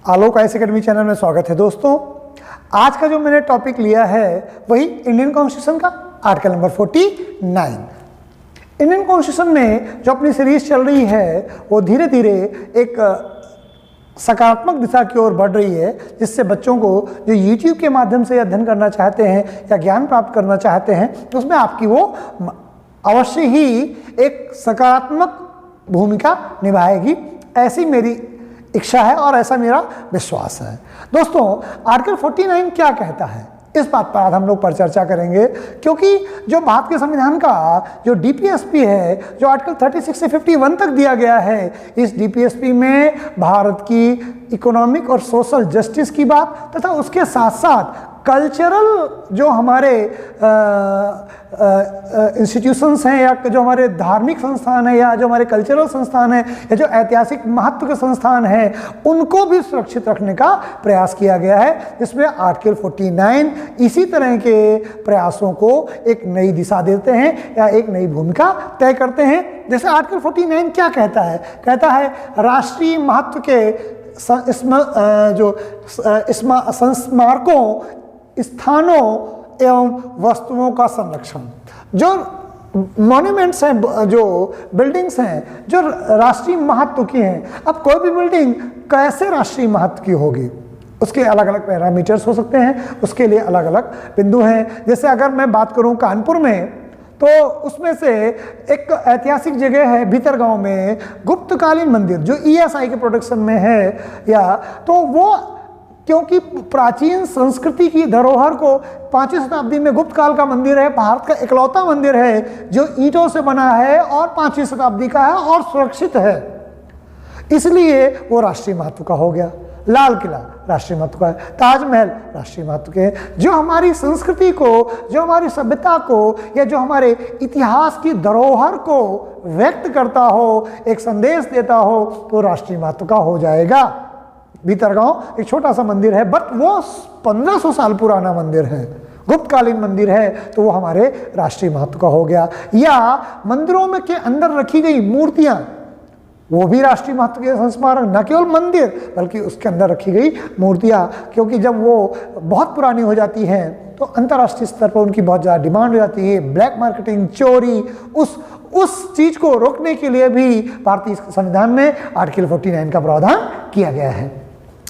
आलोक IAS academy channel में स्वागत है दोस्तों। आज का जो मैंने टॉपिक लिया है वही इंडियन कॉन्स्टिट्यूशन का आर्टिकल नंबर 49। इंडियन कॉन्स्टिट्यूशन में जो अपनी सीरीज चल रही है वो धीरे धीरे एक सकारात्मक दिशा की ओर बढ़ रही है, जिससे बच्चों को जो YouTube के माध्यम से अध्ययन करना चाहते हैं या ज्ञान प्राप्त करना चाहते हैं तो उसमें आपकी वो अवश्य ही एक सकारात्मक भूमिका निभाएगी, ऐसी मेरी इच्छा है और ऐसा मेरा विश्वास है। दोस्तों, आर्टिकल 49 क्या कहता है, इस बात पर आज हम लोग पर चर्चा करेंगे, क्योंकि जो भारत के संविधान का जो डीपीएसपी है, जो आर्टिकल 36 से 51 तक दिया गया है, इस डीपीएसपी में भारत की इकोनॉमिक और सोशल जस्टिस की बात तथा उसके साथ साथ कल्चरल जो हमारे इंस्टीट्यूशंस हैं या जो हमारे धार्मिक संस्थान हैं या जो हमारे कल्चरल संस्थान हैं या जो ऐतिहासिक महत्व के संस्थान हैं उनको भी सुरक्षित रखने का प्रयास किया गया है, जिसमें आर्टिकल 49 इसी तरह के प्रयासों को एक नई दिशा देते हैं या एक नई भूमिका तय करते हैं। जैसे आर्टिकल 49 क्या कहता है, कहता है राष्ट्रीय महत्व के संस्मारकों, स्थानों एवं वस्तुओं का संरक्षण। जो मॉन्यूमेंट्स हैं, जो बिल्डिंग्स हैं जो राष्ट्रीय महत्व की हैं, अब कोई भी बिल्डिंग कैसे राष्ट्रीय महत्व की होगी, उसके अलग अलग पैरामीटर्स हो सकते हैं, उसके लिए अलग अलग बिंदु हैं। जैसे अगर मैं बात करूं कानपुर में, तो उसमें से एक ऐतिहासिक जगह है भीतरगांव में गुप्तकालीन मंदिर, जो ईएसआई के प्रोटेक्शन में है, या तो वो क्योंकि प्राचीन संस्कृति की धरोहर को 5वीं शताब्दी में गुप्त काल का मंदिर है, भारत का इकलौता मंदिर है जो ईंटों से बना है और 5वीं शताब्दी का है और सुरक्षित है, इसलिए वो राष्ट्रीय महत्व का हो गया। लाल किला राष्ट्रीय महत्व का है, ताजमहल राष्ट्रीय महत्व के हैं। जो हमारी संस्कृति को, जो हमारी सभ्यता को या जो हमारे इतिहास की धरोहर को व्यक्त करता हो, एक संदेश देता हो, तो राष्ट्रीय महत्व का हो जाएगा। भीतरगांव एक छोटा सा मंदिर है, बट वो 1500 साल पुराना मंदिर है, गुप्तकालीन मंदिर है, तो वो हमारे राष्ट्रीय महत्व का हो गया। या मंदिरों में के अंदर रखी गई मूर्तियां, वो भी राष्ट्रीय महत्व के संस्मारक, न केवल मंदिर बल्कि उसके अंदर रखी गई मूर्तियां, क्योंकि जब वो बहुत पुरानी हो जाती हैं तो अंतर्राष्ट्रीय स्तर पर उनकी बहुत ज़्यादा डिमांड हो जाती है। ब्लैक मार्केटिंग, चोरी, उस चीज़ को रोकने के लिए भी भारतीय संविधान में आर्टिकल 49 का प्रावधान किया गया है।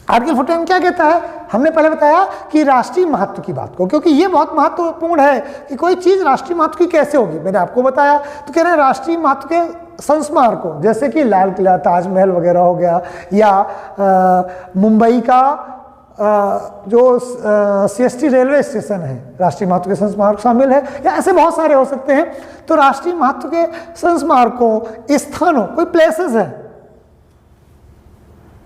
आर्टिकल 49 क्या कहता है, हमने पहले बताया कि राष्ट्रीय महत्व की बात को, क्योंकि ये बहुत महत्वपूर्ण है कि कोई चीज़ राष्ट्रीय महत्व की कैसे होगी। मैंने आपको बताया, तो कह रहे हैं राष्ट्रीय महत्व के संस्मारकों, जैसे कि लाल किला, ताजमहल वगैरह हो गया, या मुंबई का जो सीएसटी रेलवे स्टेशन है, राष्ट्रीय महत्व के संस्मारक शामिल है, या ऐसे बहुत सारे हो सकते हैं। तो राष्ट्रीय महत्व के संस्मारकों, स्थानों, कोई प्लेसेस है,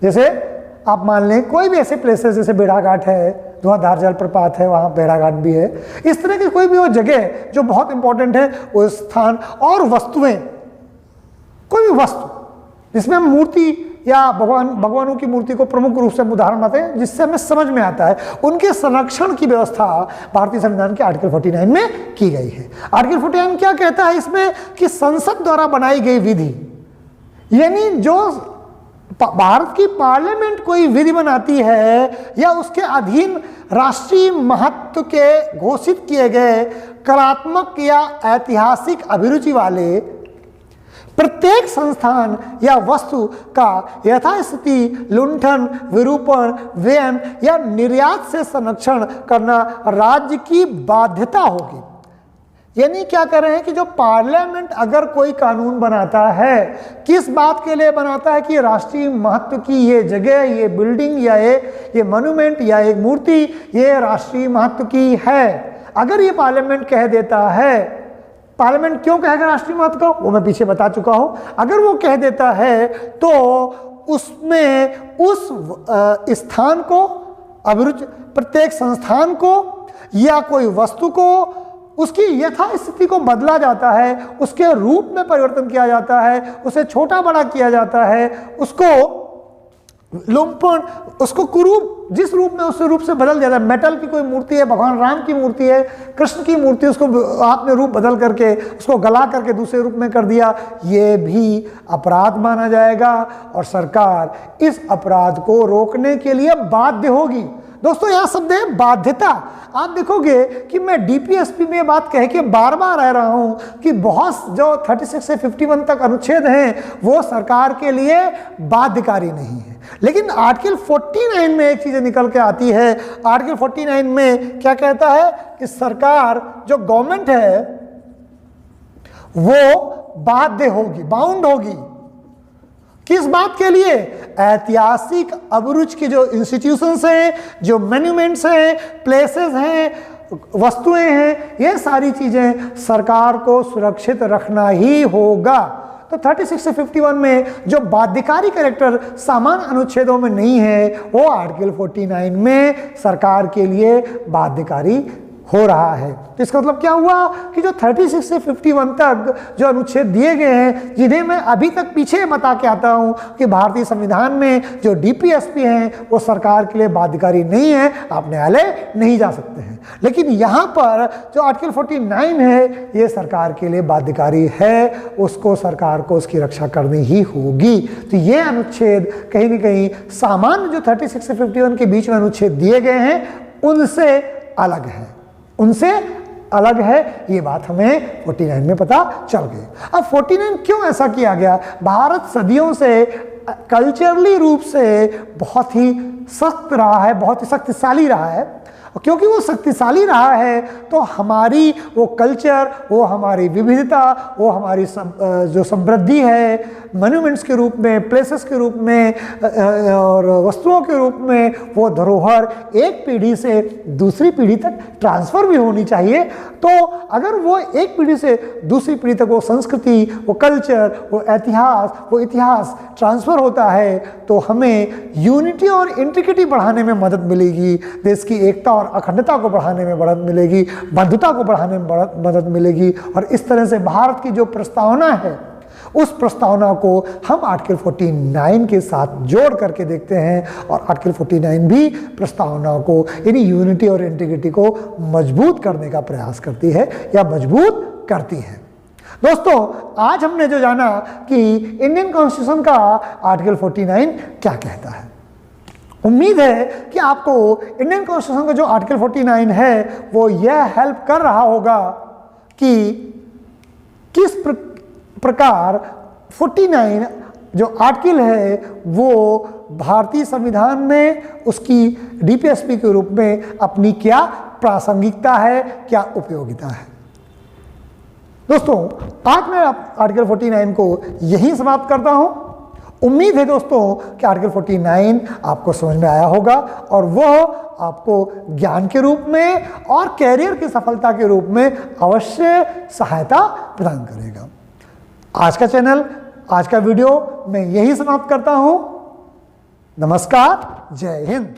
जैसे आप मान लें कोई भी ऐसे प्लेसेस, जैसे बेड़ाघाट है, धुआंधार जलप्रपात है, वहाँ बेड़ाघाट भी है, इस तरह की कोई भी वो जगह जो बहुत इंपॉर्टेंट है, वो स्थान और वस्तुएं, कोई भी वस्तु जिसमें हम मूर्ति या भगवानों की मूर्ति को प्रमुख रूप से हम उदाहरण बनाते हैं, जिससे हमें समझ में आता है, उनके संरक्षण की व्यवस्था भारतीय संविधान के आर्टिकल 49 में की गई है। आर्टिकल 49 क्या कहता है इसमें, कि संसद द्वारा बनाई गई विधि, यानी जो भारत की पार्लियामेंट कोई विधि बनाती है या उसके अधीन राष्ट्रीय महत्व के घोषित किए गए कलात्मक या ऐतिहासिक अभिरुचि वाले प्रत्येक संस्थान या वस्तु का यथास्थिति लुंठन, विरूपण, व्ययन या निर्यात से संरक्षण करना राज्य की बाध्यता होगी। यानी क्या कर रहे हैं कि जो पार्लियामेंट अगर कोई कानून बनाता है, किस बात के लिए बनाता है, कि राष्ट्रीय महत्व की ये जगह, ये बिल्डिंग या ये मॉन्यूमेंट या एक मूर्ति ये राष्ट्रीय महत्व की है। अगर ये पार्लियामेंट कह देता है, पार्लियामेंट क्यों कहेगा राष्ट्रीय महत्व का, वो मैं पीछे बता चुका हूं, अगर वो कह देता है तो उसमें उस स्थान को, अभिरुचि, प्रत्येक संस्थान को या कोई वस्तु को, उसकी यथास्थिति को बदला जाता है, उसके रूप में परिवर्तन किया जाता है, उसे छोटा बड़ा किया जाता है, उसको लुम्पन, उसको कुरूप जिस रूप में उस रूप से बदल दिया था। मेटल की कोई मूर्ति है, भगवान राम की मूर्ति है, कृष्ण की मूर्ति, उसको आपने रूप बदल करके उसको गला करके दूसरे रूप में कर दिया, ये भी अपराध माना जाएगा और सरकार इस अपराध को रोकने के लिए बाध्य होगी। दोस्तों यहाँ शब्द है बाध्यता। आप देखोगे कि मैं डीपीएसपी में बात कह के बार बार रह रहा हूं कि बहुत जो 36 से 51 तक अनुच्छेद हैं वो सरकार के लिए बाध्यकारी नहीं है। लेकिन आर्टिकल 49 में एक चीज निकल के आती है। आर्टिकल 49 में क्या कहता है कि सरकार जो गवर्नमेंट है वो बाध्य होगी, बाउंड होगी। किस बात के लिए? ऐतिहासिक अबरूज की जो इंस्टीट्यूशंस हैं, जो मॉन्यूमेंट्स हैं, प्लेसेस हैं, वस्तुएं हैं, ये सारी चीजें सरकार को सुरक्षित रखना ही होगा। तो 36 से 51 में जो बाध्यकारी कैरेक्टर सामान्य अनुच्छेदों में नहीं है वो आर्टिकल 49 में सरकार के लिए बाध्यकारी हो रहा है। तो इसका मतलब क्या हुआ कि जो 36 से 51 तक जो अनुच्छेद दिए गए हैं, जिन्हें मैं अभी तक पीछे बता के आता हूं कि भारतीय संविधान में जो डीपीएसपी हैं वो सरकार के लिए बाध्यकारी नहीं है, आप न्यायालय नहीं जा सकते हैं। लेकिन यहाँ पर जो आर्टिकल 49 है ये सरकार के लिए बाध्यकारी है, उसको सरकार को उसकी रक्षा करनी ही होगी। तो ये अनुच्छेद कहीं ना कहीं सामान्य जो 36 से 51 के बीच में अनुच्छेद दिए गए हैं उनसे अलग है, उनसे अलग है। ये बात हमें 49 में पता चल गई। अब 49 क्यों ऐसा किया गया? भारत सदियों से कल्चरली रूप से बहुत ही सख्त रहा है, बहुत ही शक्तिशाली रहा है। क्योंकि वो शक्तिशाली रहा है तो हमारी वो कल्चर, वो हमारी विविधता, वो हमारी जो समृद्धि है, मॉन्यूमेंट्स के रूप में, प्लेसेस के रूप में और वस्तुओं के रूप में, वो धरोहर एक पीढ़ी से दूसरी पीढ़ी तक ट्रांसफ़र भी होनी चाहिए। तो अगर वो एक पीढ़ी से दूसरी पीढ़ी तक वो संस्कृति, वो कल्चर, वो इतिहास ट्रांसफ़र होता है तो हमें यूनिटी और इंटीग्रिटी बढ़ाने में मदद मिलेगी, देश की एकता और अखंडता को बढ़ाने में मदद मिलेगी, बंधुता को बढ़ाने में मदद मिलेगी। और इस तरह से भारत की जो प्रस्तावना है उस प्रस्तावना को हम आर्टिकल 49 के साथ जोड़ करके देखते हैं और आर्टिकल 49 भी प्रस्तावना को यानी यूनिटी और इंटीग्रिटी को मजबूत करने का प्रयास करती है या मजबूत करती है। दोस्तों आज हमने जो जाना कि इंडियन कॉन्स्टिट्यूशन का आर्टिकल 49 क्या कहता है। उम्मीद है कि आपको इंडियन कॉन्स्टिट्यूशन का जो आर्टिकल 49 है वो यह हेल्प कर रहा होगा कि किस प्रकार 49 जो आर्टिकल है वो भारतीय संविधान में उसकी डीपीएसपी के रूप में अपनी क्या प्रासंगिकता है, क्या उपयोगिता है। दोस्तों आज मैं आर्टिकल 49 को यही समाप्त करता हूं। उम्मीद है दोस्तों कि आर्टिकल 49 आपको समझ में आया होगा और वह आपको ज्ञान के रूप में और कैरियर की सफलता के रूप में अवश्य सहायता प्रदान करेगा। आज का चैनल, आज का वीडियो मैं यही समाप्त करता हूं। नमस्कार, जय हिंद।